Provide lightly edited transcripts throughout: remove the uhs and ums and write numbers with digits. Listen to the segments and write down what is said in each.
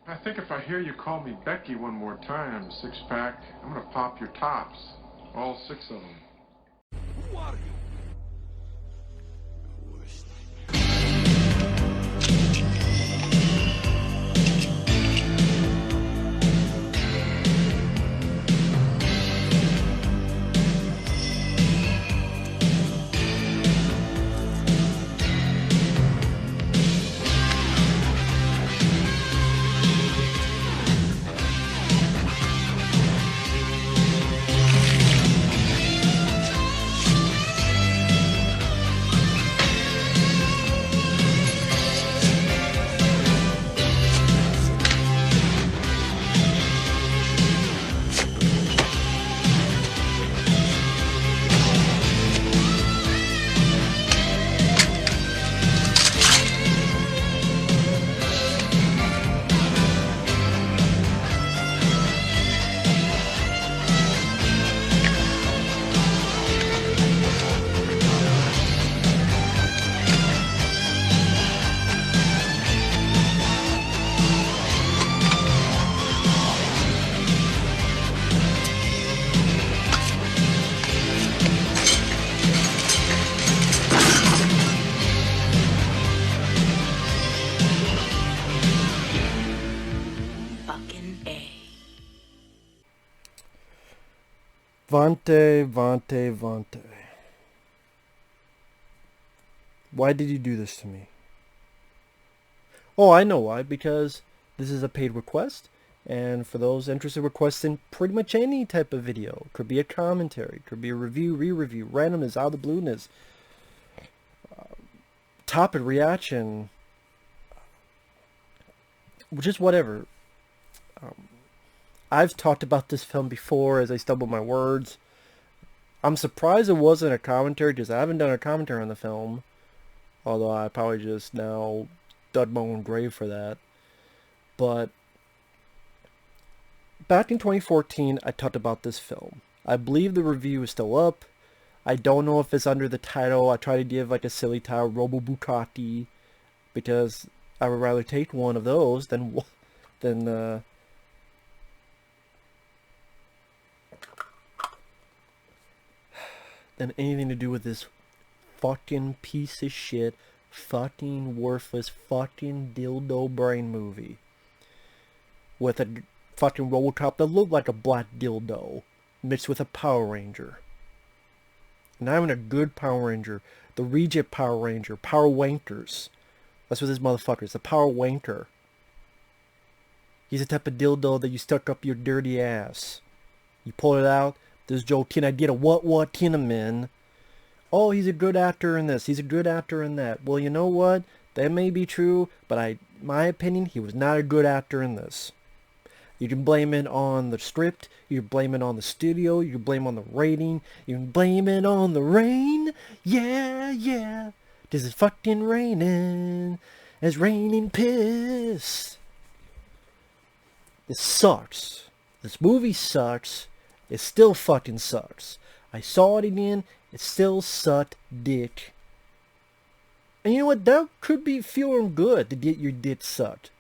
I think if I hear you call me Becky one more time, six-pack, I'm gonna pop your tops. All six of them. Who are you? Vonte, Vonte, Vonte. Why did you do this to me? Oh, I know why. Because this is a paid request. And for those interested in requesting pretty much any type of video. Could be a commentary. Could be a review, re-review, randomness, out of the blueness. Topic, reaction. Just whatever. I've talked about this film before as I stumble my words. I'm surprised it wasn't a commentary because I haven't done a commentary on the film. Although I probably just now dug my own grave for that. But back in 2014, I talked about this film. I believe the review is still up. I don't know if it's under the title. I try to give like a silly title, Robo Bucati, because I would rather take one of those than anything to do with this fucking piece of shit, fucking worthless, fucking dildo brain movie. With a fucking Robocop that looked like a black dildo mixed with a Power Ranger. Not even a good Power Ranger. The reject Power Ranger. Power Wankers. That's what this motherfucker is. A Power Wanker. He's the type of dildo that you stuck up your dirty ass. You pull it out. There's Joel Kinnaman. I get a what Kinnaman. Oh, he's a good actor in this. He's a good actor in that. Well, you know what? That may be true, but my opinion, he was not a good actor in this. You can blame it on the script. You can blame it on the studio. You can blame it on the rating. You can blame it on the rain. Yeah, yeah. 'Cause it's fucking raining. It's raining piss. It sucks. This movie sucks. It still fucking sucks. I saw it again. It still sucked dick. And you know what? That could be feeling good to get your dick sucked.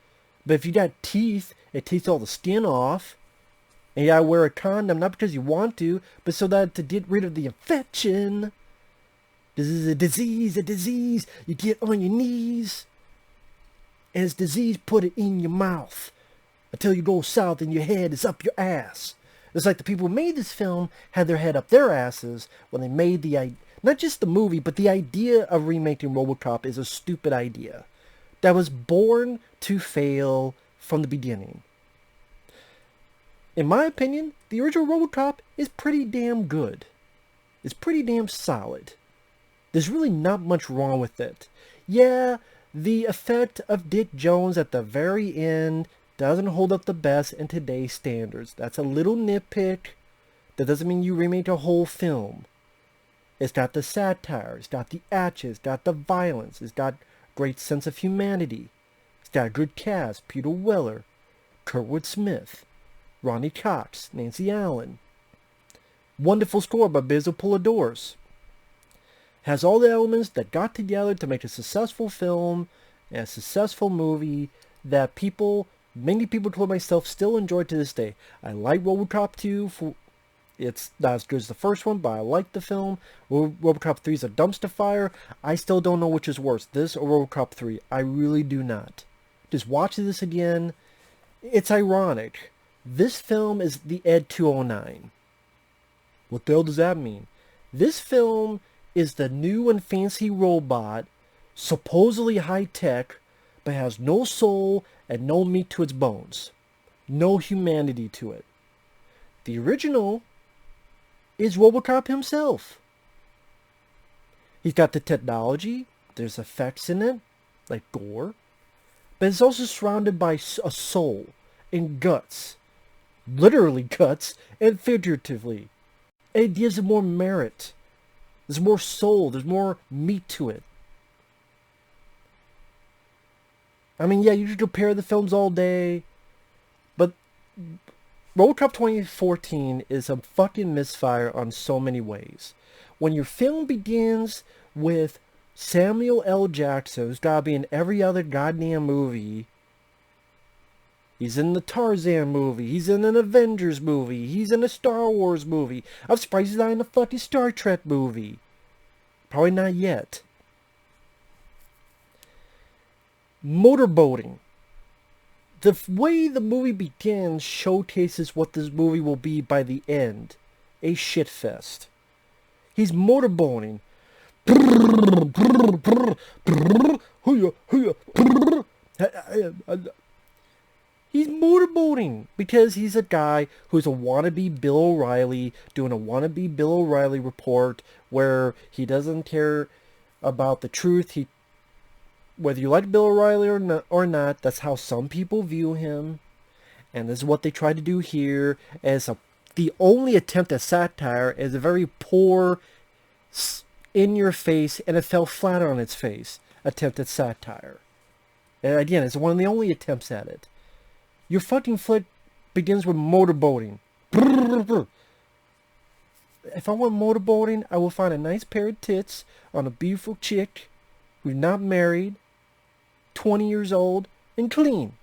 But if you got teeth, it takes all the skin off. And you gotta wear a condom, not because you want to, but so that to get rid of the infection. This is a disease you get on your knees. And it's disease, put it in your mouth. Until you go south and your head is up your ass. It's like the people who made this film had their head up their asses when they made not just the movie, but the idea of remaking Robocop is a stupid idea that was born to fail from the beginning. In my opinion, the original Robocop is pretty damn good. It's pretty damn solid. There's really not much wrong with it. Yeah, the effect of Dick Jones at the very end doesn't hold up the best in today's standards. That's a little nitpick. That doesn't mean you remake a whole film. It's got the satire. It's got the action. It's got the violence. It's got great sense of humanity. It's got a good cast. Peter Weller, Kurtwood Smith, Ronnie Cox, Nancy Allen. Wonderful score by Bizzle Polidorus. Has all the elements that got together to make a successful film and a successful movie that people many people, including myself, still enjoy to this day. I like Robocop 2 for... It's not as good as the first one, but I like the film. Robocop 3 is a dumpster fire. I still don't know which is worse, this or Robocop 3. I really do not. Just watching this again, it's ironic. This film is the Ed 209. What the hell does that mean? This film is the new and fancy robot, supposedly high-tech, but has no soul and no meat to its bones. No humanity to it. The original is Robocop himself. He's got the technology, there's effects in it, like gore, but it's also surrounded by a soul and guts. Literally guts, and figuratively. It gives it more merit. There's more soul, there's more meat to it. I mean, yeah, you can compare the films all day, but Robocop 2014 is a fucking misfire on so many ways. When your film begins with Samuel L. Jackson, who's gotta be in every other goddamn movie. He's in the Tarzan movie, he's in an Avengers movie, he's in a Star Wars movie. I'm surprised he's not in a fucking Star Trek movie. Probably not yet. Motorboating. The way the movie begins showcases what this movie will be by the end. A shitfest. He's motorboating. He's motorboating because he's a guy who's a wannabe Bill O'Reilly doing a wannabe Bill O'Reilly report where he doesn't care about the truth. Whether you like Bill O'Reilly or not, that's how some people view him. And this is what they try to do here. As the only attempt at satire is a very poor, in-your-face, and it fell flat on its face, attempt at satire. And again, it's one of the only attempts at it. Your fucking flick begins with motorboating. If I want motorboating, I will find a nice pair of tits on a beautiful chick who's not married, 20 years old, and clean.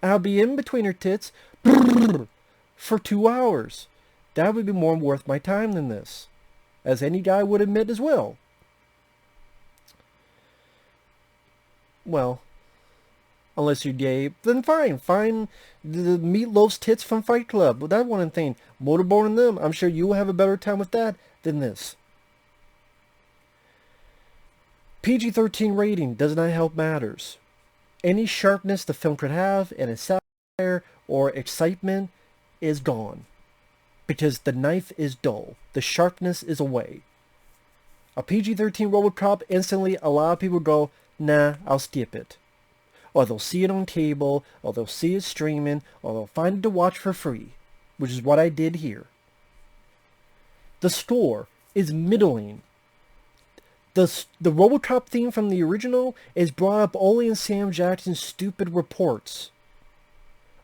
I'll be in between her tits for 2 hours. That would be more worth my time than this, as any guy would admit as well. Well, unless you're gay, then fine. Find the Meatloaf's tits from Fight Club. Well, that's one thing. Motorboating them, I'm sure you will have a better time with that than this. PG-13 rating does not help matters. Any sharpness the film could have in its satire or excitement is gone. Because the knife is dull. The sharpness is away. A PG-13 Robocop instantly a lot of people go, nah, I'll skip it. Or they'll see it on cable, or they'll see it streaming, or they'll find it to watch for free. Which is what I did here. The score is middling. The Robocop theme from the original is brought up only in Sam Jackson's stupid reports.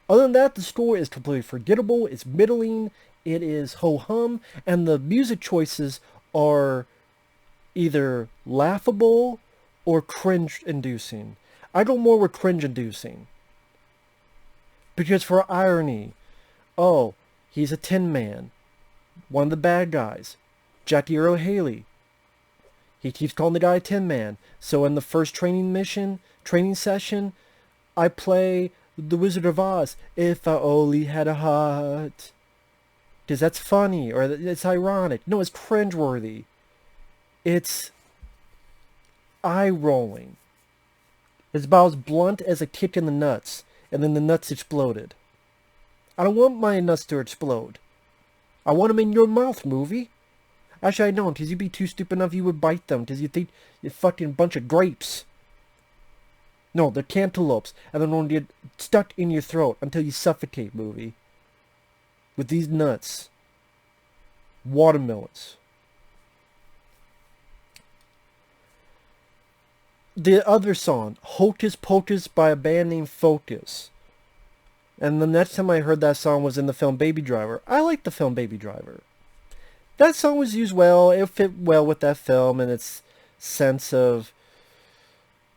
Other than that, the score is completely forgettable, it's middling, it is ho-hum, and the music choices are either laughable or cringe-inducing. I go more with cringe-inducing. Because for irony, oh, he's a Tin Man, one of the bad guys, Jackie Earle Haley. He keeps calling the guy a Tin Man. So in the first training session, I play The Wizard of Oz. If I only had a heart. Because that's funny, or it's ironic. No, it's cringeworthy. It's eye-rolling. It's about as blunt as a kick in the nuts, and then the nuts exploded. I don't want my nuts to explode. I want them in your mouth, movie. Actually, I don't, because you'd be too stupid enough you would bite them, because you think you're fucking bunch of grapes. No, they're cantaloupes, and they're going to get stuck in your throat until you suffocate, movie. With these nuts. Watermelons. The other song, Hocus Pocus by a band named Focus. And the next time I heard that song was in the film Baby Driver. I like the film Baby Driver. That song was used well. It fit well with that film and its sense of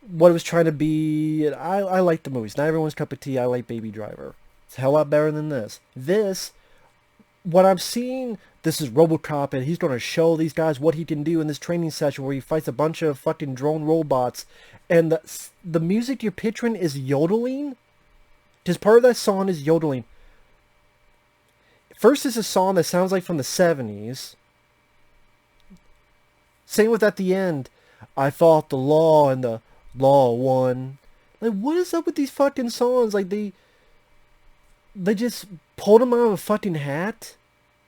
what it was trying to be. I like the movies. Not everyone's cup of tea. I like Baby Driver. It's a hell lot better than this. What I'm seeing, this is Robocop, and he's going to show these guys what he can do in this training session where he fights a bunch of fucking drone robots. And the music you're picturing is yodeling. Just part of that song is yodeling. First is a song that sounds like from the 70s. Same with at the end. I fought the law and the law won. Like, what is up with these fucking songs? Like, they just pulled them out of a fucking hat.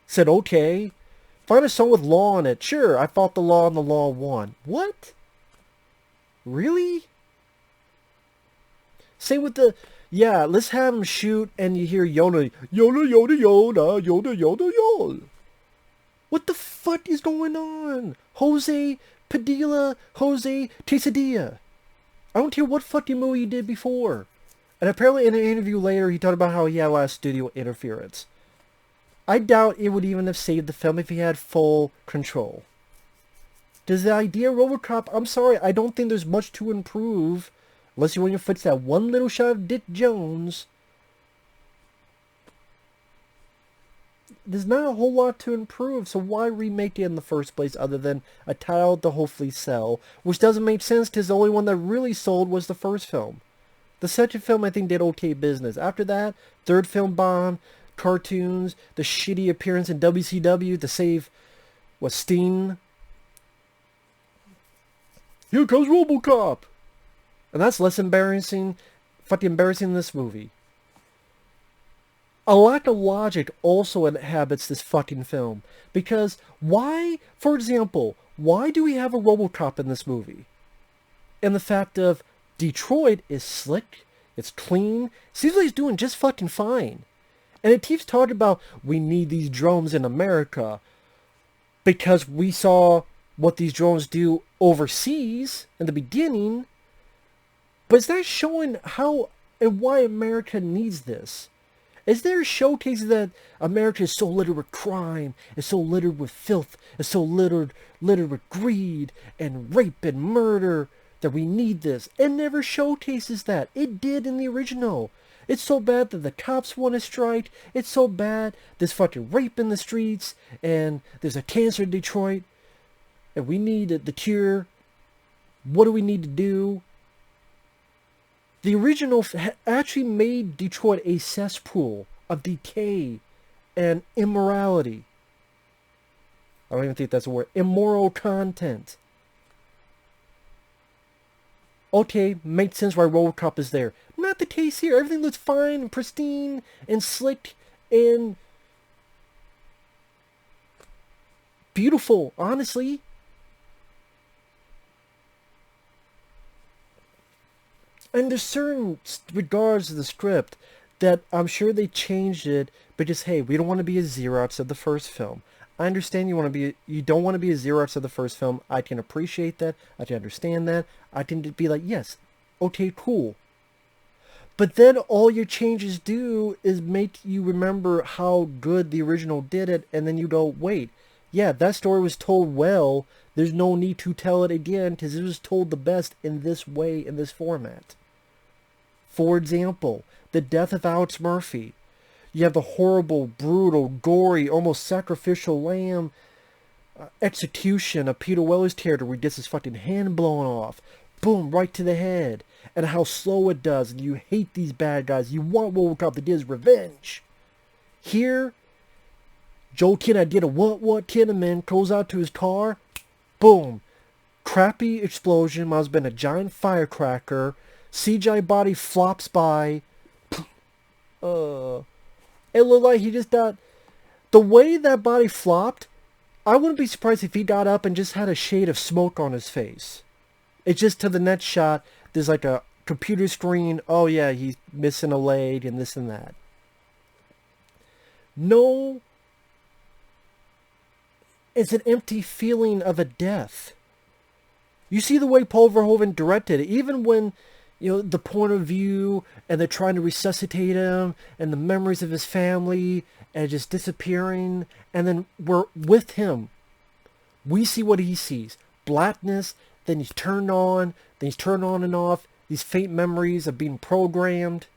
Said, okay, find a song with law on it. Sure, I fought the law and the law won. What? Really? Same with the... Yeah, let's have him shoot and you hear Yoda. Yoda, Yoda, Yoda, Yoda, Yoda, Yoda. What the fuck is going on? José Padilha, José Quesadilla. I don't care what fucking movie he did before. And apparently in an interview later, he talked about how he had a lot of studio interference. I doubt it would even have saved the film if he had full control. Does the idea of Robocop, I'm sorry, I don't think there's much to improve. Unless you want to fix that one little shot of Dick Jones. There's not a whole lot to improve, so why remake it in the first place other than a title to hopefully sell? Which doesn't make sense because the only one that really sold was the first film. The second film I think did okay business. After that, third film bombed, cartoons, the shitty appearance in WCW to save, Sting? Here comes Robocop! And that's less embarrassing, fucking embarrassing than this movie. A lack of logic also inhabits this fucking film. Because why, for example, why do we have a Robocop in this movie? And the fact of Detroit is slick, it's clean, seems like he's doing just fucking fine. And it keeps talking about we need these drones in America because we saw what these drones do overseas in the beginning. But is that showing how and why America needs this? Is there showcases that America is so littered with crime, is so littered with filth, is so littered with greed and rape and murder that we need this? It never showcases that. It did in the original. It's so bad that the cops want to strike. It's so bad there's fucking rape in the streets and there's a cancer in Detroit and we need the cure. What do we need to do? The original actually made Detroit a cesspool of decay and immorality. I don't even think that's a word. Immoral content. Okay, makes sense why Robocop is there. Not the case here. Everything looks fine and pristine and slick and beautiful, honestly. And there's certain regards to the script that I'm sure they changed it because, hey, we don't want to be a Xerox of the first film. I understand you don't want to be a Xerox of the first film. I can appreciate that. I can understand that. I can be like, yes, okay, cool. But then all your changes do is make you remember how good the original did it, and then you go, wait, yeah, that story was told well. There's no need to tell it again because it was told the best in this way, in this format. For example, the death of Alex Murphy. You have the horrible, brutal, gory, almost sacrificial lamb execution of Peter Weller's character where he gets his fucking hand blown off. Boom, right to the head. And how slow it does. And you hate these bad guys. You want Robocop to get his revenge. Here, Joel Kinnaman did a what Kinnaman, goes out to his car. Boom. Crappy explosion. Might have been a giant firecracker. CGI body flops by. It looked like he just got... The way that body flopped, I wouldn't be surprised if he got up and just had a shade of smoke on his face. It's just to the next shot, there's like a computer screen. Oh yeah, he's missing a leg and this and that. No. It's an empty feeling of a death. You see the way Paul Verhoeven directed it, even when... the point of view, and they're trying to resuscitate him, and the memories of his family, and just disappearing, and then we're with him. We see what he sees. Blackness, then he's turned on, then He's turned on and off. These faint memories of being programmed.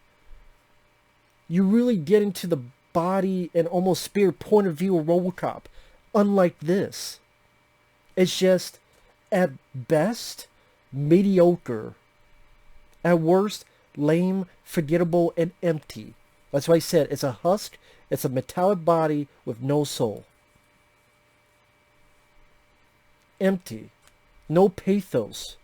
You really get into the body and almost spirit point of view of Robocop. Unlike this. It's just, at best, mediocre. At worst, lame, forgettable, and empty. That's why I said it's a husk. It's a metallic body with no soul. Empty. No pathos.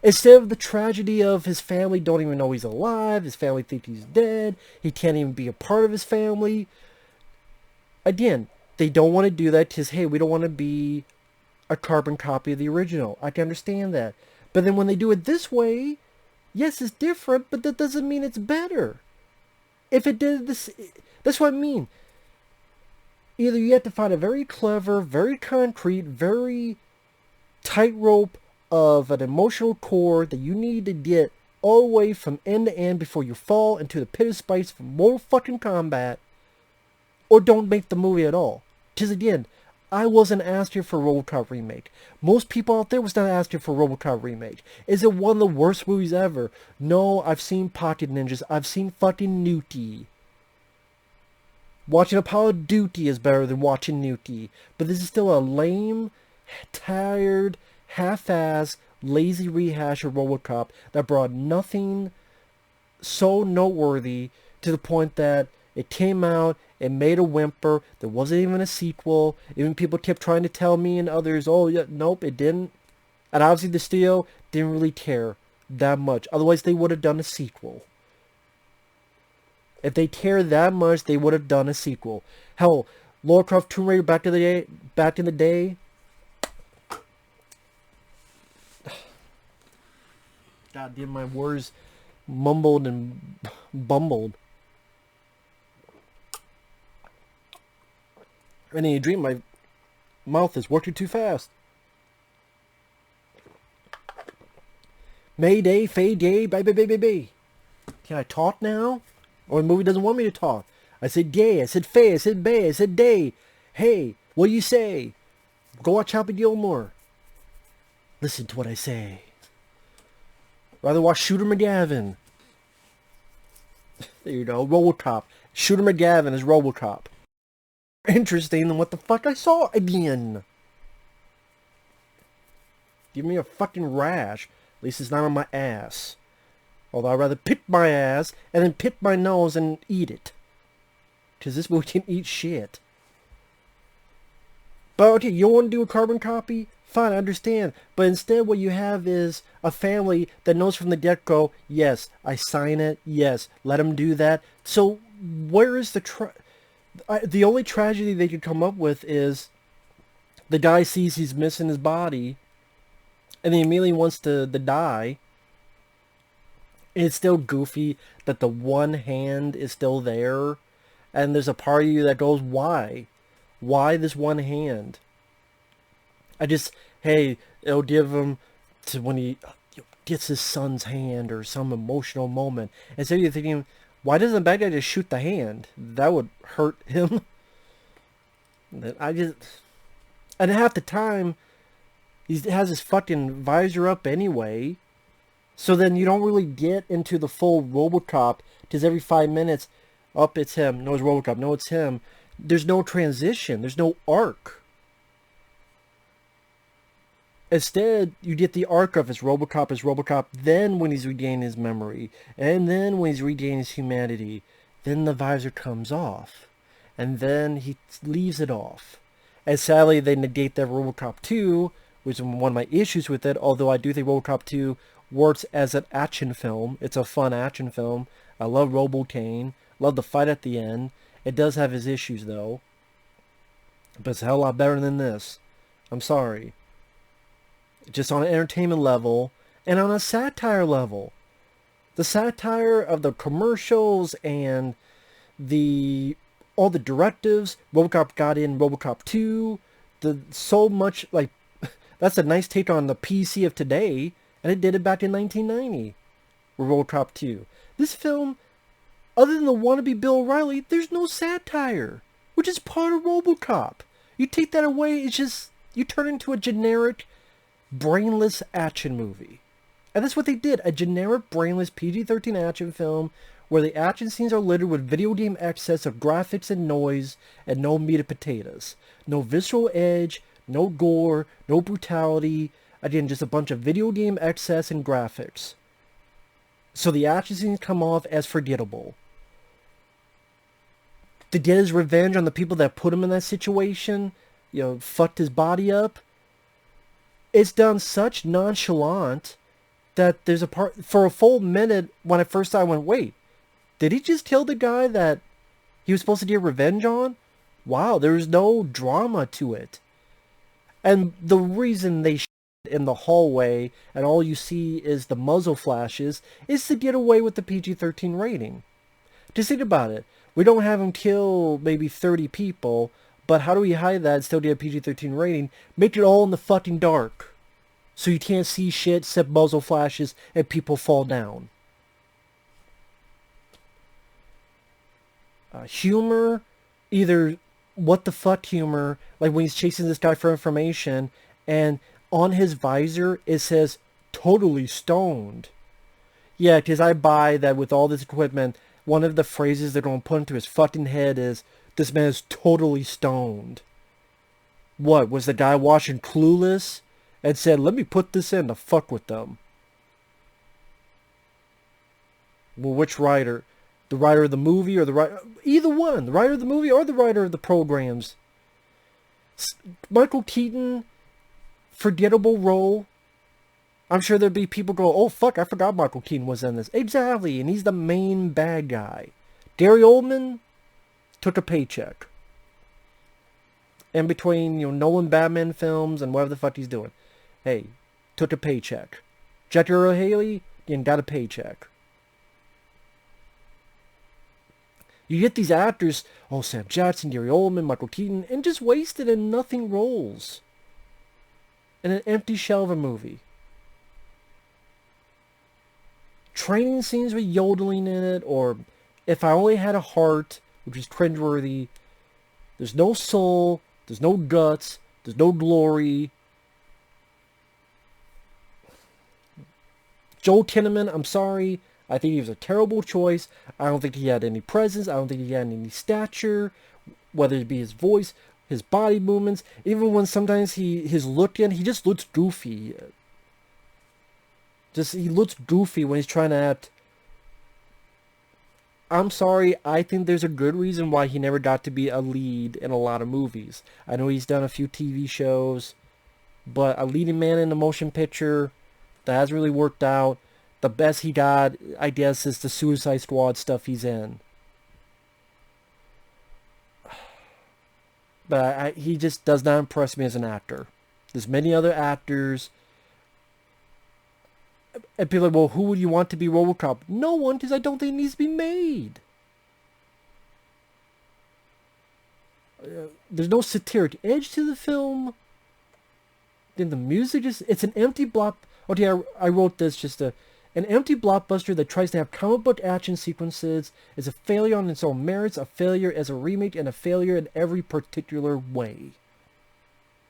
Instead of the tragedy of his family don't even know he's alive, his family think he's dead, he can't even be a part of his family. Again, they don't want to do that because, hey, we don't want to be a carbon copy of the original. I can understand that. But then when they do it this way, yes, it's different, but that doesn't mean it's better. If it did this, that's what I mean. Either you have to find a very clever, very concrete, very tightrope of an emotional core that you need to get all the way from end to end before you fall into the pit of spikes for Mortal fucking Kombat, or don't make the movie at all. Because again, I wasn't asking for a Robocop remake. Most people out there was not asking for a Robocop remake. Is it one of the worst movies ever? No, I've seen Pocket Ninjas. I've seen fucking Newty. Watching Apollo Duty is better than watching Newty. But this is still a lame, tired, half-assed, lazy rehash of Robocop that brought nothing so noteworthy to the point that it came out, it made a whimper, there wasn't even a sequel. Even people kept trying to tell me and others, oh, yeah, nope, it didn't. And obviously the studio didn't really care that much. Otherwise they would have done a sequel. If they cared that much, they would have done a sequel. Hell, Lara Croft Tomb Raider back in the day. God damn, my words mumbled and bumbled. And in a dream, my mouth is working too fast. Mayday, fade-day, baby. Can I talk now? Or the movie doesn't want me to talk. I said gay, I said fay, I said bay, I said day. Hey, what do you say? Go watch Happy Gilmore. Listen to what I say. Rather watch Shooter McGavin. There you go, Robocop. Shooter McGavin is Robocop. Interesting than what the fuck I saw again. Give me a fucking rash. At least it's not on my ass. Although I'd rather pick my ass and then pick my nose and eat it. Because this movie can eat shit. But okay, you want to do a carbon copy? Fine, I understand. But instead what you have is a family that knows from the get-go, yes, I sign it, yes, let them do that. So where is the only tragedy they could come up with is the guy sees he's missing his body and he immediately wants to die. It's still goofy that the one hand is still there, and there's a part of you that goes, why? Why this one hand? Hey, it'll give him to when he gets his son's hand or some emotional moment. And so you're thinking, why doesn't the bad guy just shoot the hand? That would hurt him. And half the time, he has his fucking visor up anyway. So then you don't really get into the full Robocop, because every 5 minutes, up it's him, no it's Robocop, no it's him. There's no transition, there's no arc. Instead, you get the arc of his Robocop, then when he's regaining his memory, and then when he's regaining his humanity, then the visor comes off, and then he leaves it off. And sadly, they negate that Robocop 2, which is one of my issues with it, although I do think Robocop 2 works as an action film. It's a fun action film. I love Robocane. Love the fight at the end. It does have its issues, though. But it's a hell of a lot better than this. I'm sorry. Just on an entertainment level and on a satire level. The satire of the commercials and all the directives Robocop got in Robocop 2. So much, like, that's a nice take on the PC of today. And it did it back in 1990 with Robocop 2. This film, other than the wannabe Bill O'Reilly, there's no satire, which is part of Robocop. You take that away, it's just, you turn into a generic, brainless action movie. And that's what they did. A generic, brainless PG-13 action film where the action scenes are littered with video game excess of graphics and noise and no meat and potatoes. No visceral edge, no gore, no brutality. Again, just a bunch of video game excess and graphics. So the action scenes come off as forgettable. To get his revenge on the people that put him in that situation, fucked his body up, it's done such nonchalant that there's a part, for a full minute, when I first saw it, I went, wait, did he just kill the guy that he was supposed to get revenge on? Wow, there's no drama to it. And the reason they in the hallway and all you see is the muzzle flashes is to get away with the PG-13 rating. Just think about it. We don't have him kill maybe 30 people, but how do we hide that and still get a PG-13 rating? Make it all in the fucking dark. So you can't see shit except muzzle flashes and people fall down. Humor, either what the fuck humor, like when he's chasing this guy for information, and on his visor it says, totally stoned. Yeah, because I buy that with all this equipment, one of the phrases they're going to put into his fucking head is, this man is totally stoned. What, was the guy watching Clueless and said, let me put this in to fuck with them? Well, which writer? The writer of the movie or the writer? Either one. The writer of the movie or the writer of the programs. Michael Keaton, forgettable role. I'm sure there'd be people go, oh fuck, I forgot Michael Keaton was in this. Exactly, and he's the main bad guy. Gary Oldman took a paycheck. In between, Nolan Batman films and whatever the fuck he's doing. Hey, took a paycheck. Jackie Earle Haley, got a paycheck. You get these actors, Sam Jackson, Gary Oldman, Michael Keaton, and just wasted in nothing roles. In an empty shell of a movie. Training scenes with yodeling in it, or If I Only Had a Heart, which is cringeworthy. There's no soul, there's no guts, there's no glory. Joel Kinnaman, I'm sorry, I think he was a terrible choice. I don't think he had any presence. I don't think he had any stature, whether it be his voice, his body movements. Even when sometimes his look in, he just looks goofy. He looks goofy when he's trying to act. I'm sorry, I think there's a good reason why he never got to be a lead in a lot of movies. I know he's done a few TV shows, but a leading man in a motion picture, that hasn't really worked out. The best he got, I guess, is the Suicide Squad stuff he's in. But he just does not impress me as an actor. There's many other actors. And people are like, well, who would you want to be Robocop? No one, because I don't think it needs to be made. There's no satiric edge to the film. Then the music it's an empty block. Okay, I wrote this just an empty blockbuster that tries to have comic book action sequences is a failure on its own merits, a failure as a remake, and a failure in every particular way.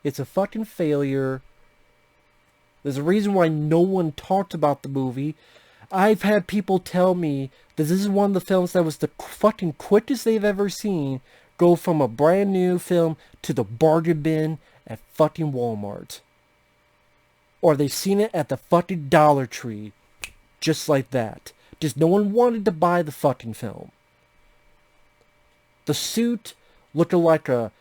It's a fucking failure. There's a reason why no one talked about the movie. I've had people tell me that this is one of the films that was the fucking quickest they've ever seen go from a brand new film to the bargain bin at fucking Walmart. Or they've seen it at the fucking Dollar Tree. Just like that. Just no one wanted to buy the fucking film. The suit looked like a...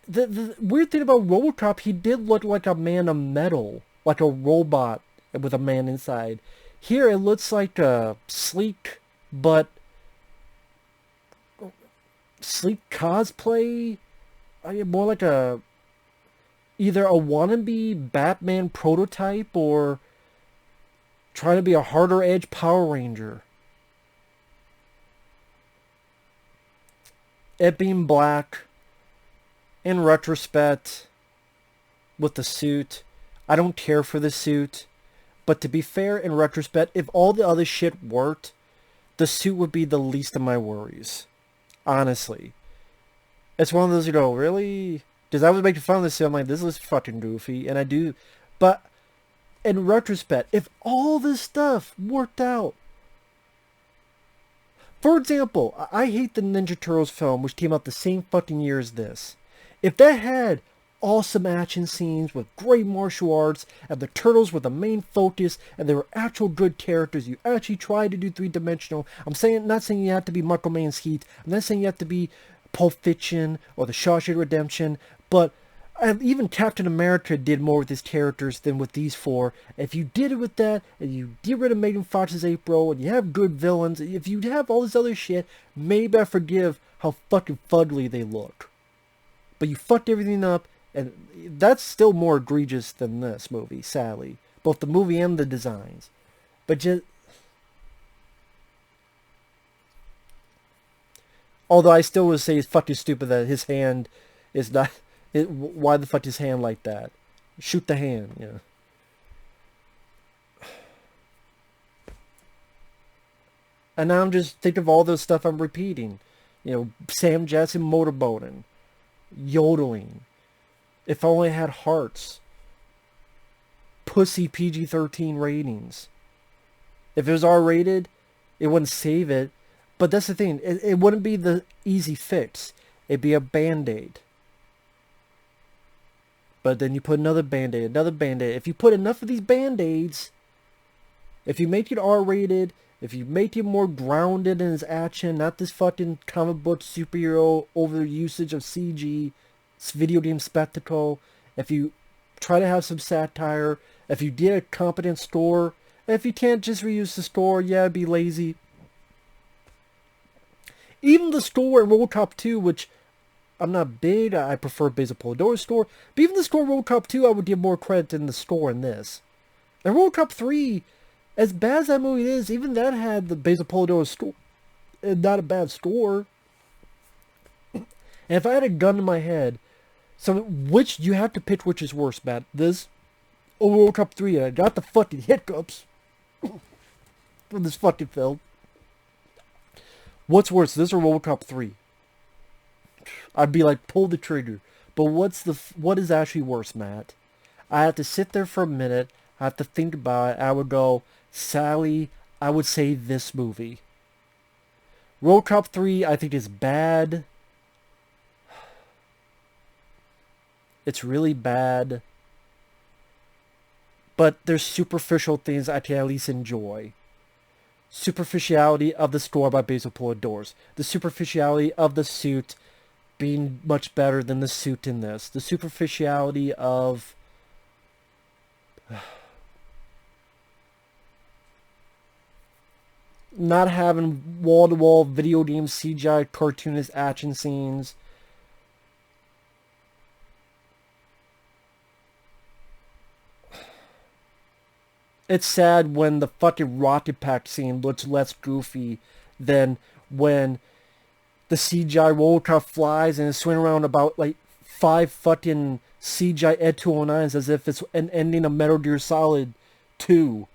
The weird thing about Robocop, he did look like a man of metal. Like a robot with a man inside. Here it looks like a sleek, but... sleek cosplay? More like a... either a wannabe Batman prototype or trying to be a harder edge Power Ranger. It being black, in retrospect, with the suit, I don't care for the suit. But to be fair, in retrospect, if all the other shit worked, the suit would be the least of my worries. Honestly. It's one of those, really? Because I was making fun of this suit, I'm like, this is fucking goofy, and I do. But in retrospect, if all this stuff worked out, for example, I hate the Ninja Turtles film, which came out the same fucking year as this. If that had awesome action scenes with great martial arts, and the Turtles were the main focus, and they were actual good characters, you actually tried to do three-dimensional. Not saying you have to be Michael Mann's Heat. I'm not saying you have to be Pulp Fiction or The Shawshank Redemption, but even Captain America did more with his characters than with these four. If you did it with that, and you get rid of Megan Fox's April, and you have good villains, if you have all this other shit, maybe I forgive how fucking fugly they look. But you fucked everything up, and that's still more egregious than this movie, sadly. Both the movie and the designs. But just... Although I still would say it's fucking stupid that his hand is not... why the fuck his hand like that? Shoot the hand, you know. And now I'm just thinking of all the stuff I'm repeating. You know, Sam Jackson motorboating. Yodeling. If only had hearts. Pussy PG-13 ratings. If it was R-rated, it wouldn't save it. But that's the thing. It wouldn't be the easy fix. It'd be a Band-Aid. But then you put another Band-Aid, another Band-Aid. If you put enough of these Band-Aids, if you make it R-rated, if you make it more grounded in its action, not this fucking comic book superhero over usage of CG, video game spectacle, if you try to have some satire, if you get a competent store, if you can't just reuse the store, yeah, be lazy. Even the store in Robocop 2, which I'm not big, I prefer Basil Polidor's store, but even the store in Robocop 2, I would give more credit than the store in this. And Robocop 3, as bad as that movie is, even that had the Basil Polidor's store. Not a bad store. And if I had a gun in my head, so which, you have to pick which is worse, Matt. This or Robocop 3, and I got the fucking hiccups from this fucking film. What's worse, this or Robocop 3? I'd be like, pull the trigger. But what is actually worse, Matt? I have to sit there for a minute. I have to think about it. I would go, Sally, I would say this movie. Robocop 3, I think is bad. It's really bad. But there's superficial things I can at least enjoy. Superficiality of the score by Basil Polidor's. The superficiality of the suit being much better than the suit in this. The superficiality of... not having wall-to-wall video game CGI cartoonist action scenes. It's sad when the fucking rocket pack scene looks less goofy than when the CGI Robocop flies and is swinging around about like 5 fucking CGI Ed 209s as if it's an ending of Metal Gear Solid 2.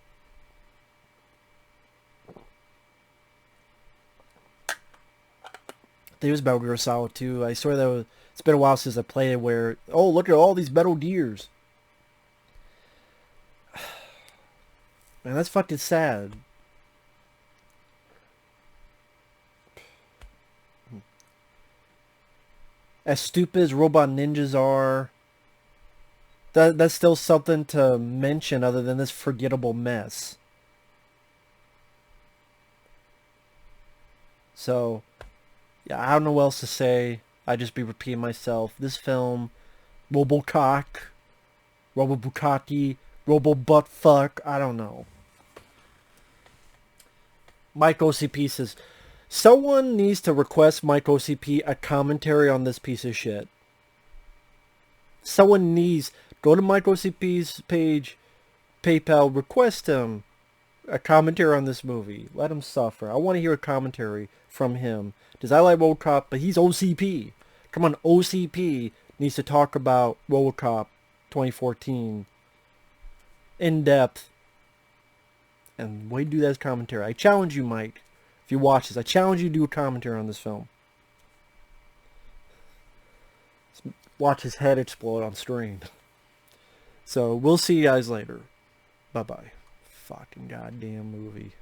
There was Metal Gear Solid 2. I swear that it's been a while since I played it where, oh, look at all these Metal Gears. Man, that's fucking sad. As stupid as robot ninjas are, that's still something to mention other than this forgettable mess. So, yeah, I don't know what else to say. I just be repeating myself. This film, Robocock, Robo-Bukkake, Robo-Buttfuck, I don't know. Mike OCP says, someone needs to request Mike OCP a commentary on this piece of shit. Someone needs, go to Mike OCP's page, PayPal, request him a commentary on this movie. Let him suffer. I want to hear a commentary from him. Because I like Robocop, but he's OCP. Come on, OCP needs to talk about Robocop 2014 in depth. And why do that as commentary? I challenge you, Mike. If you watch this, I challenge you to do a commentary on this film. Watch his head explode on screen. So we'll see you guys later. Bye-bye. Fucking goddamn movie.